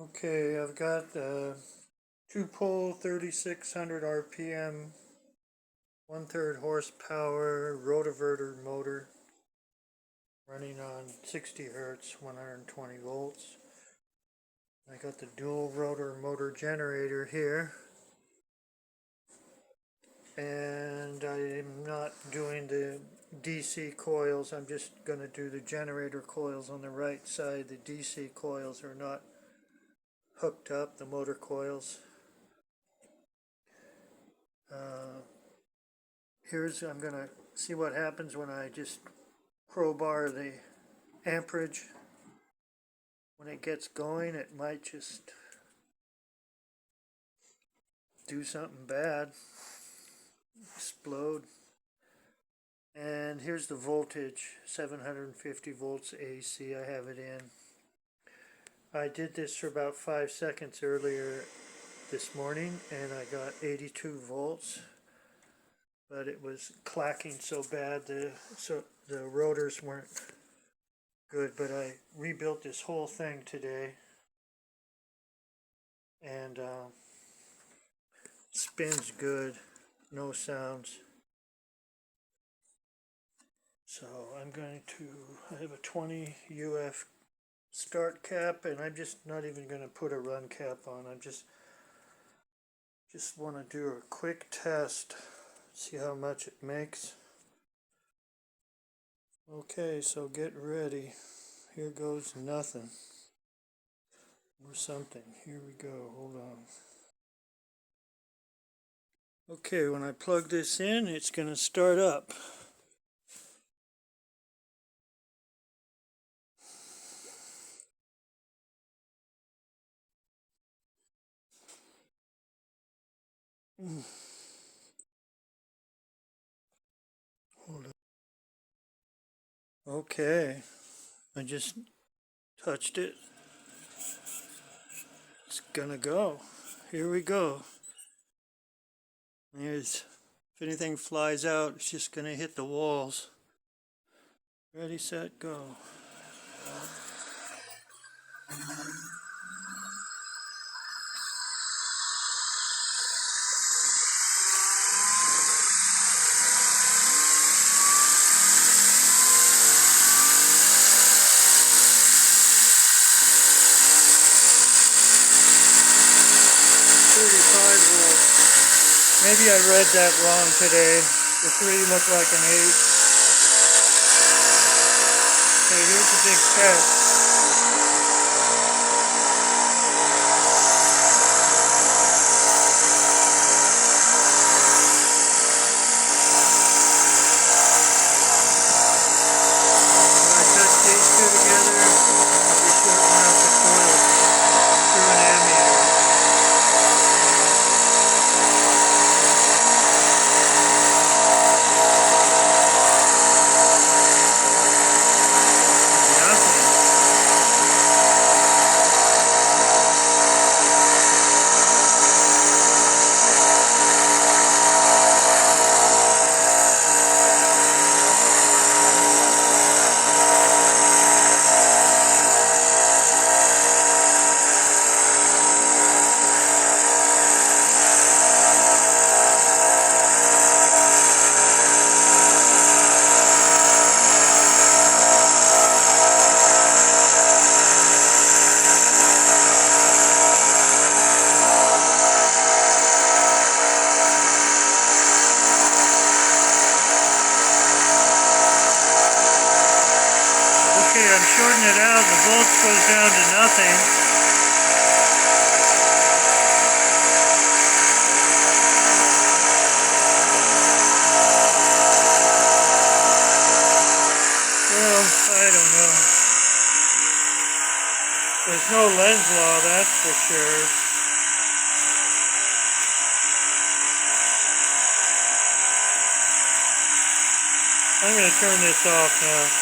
Okay, I've got the 2-pole 3600 RPM, 1/3 horsepower rotovertor motor running on 60 hertz, 120 volts. I got the dual rotor motor generator here, and I'm not doing the DC coils. I'm just going to do the generator coils on the right side. The DC coils are not hooked up, the motor coils. I'm going to see what happens when I just crowbar the amperage. When it gets going, it might just do something bad, explode. And here's the voltage, 750 volts AC. I have it in. I did this for about 5 seconds earlier this morning, and I got 82 volts. But it was clacking so bad, so the rotors weren't good. But I rebuilt this whole thing today, and spins good, no sounds. So I have a 20 UF start cap, and I'm just not even going to put a run cap on. I just want to do a quick test, see how much it makes. Okay, so get ready. Here goes nothing. Or something. Here we go. Hold on. Okay, when I plug this in, it's going to start up. Hold on. Okay, I just touched it. It's gonna go. Here we go. If anything flies out, it's just gonna hit the walls. Ready, set, go. Maybe I read that wrong today. The 3 looked like an 8. Okay, here's the big test. When I touch these two together, I'll be shorting out the coil through an ammeter. Okay, I'm shorting it out. The volts goes down to nothing. Well, I don't know. There's no lens law, that's for sure. I'm going to turn this off now.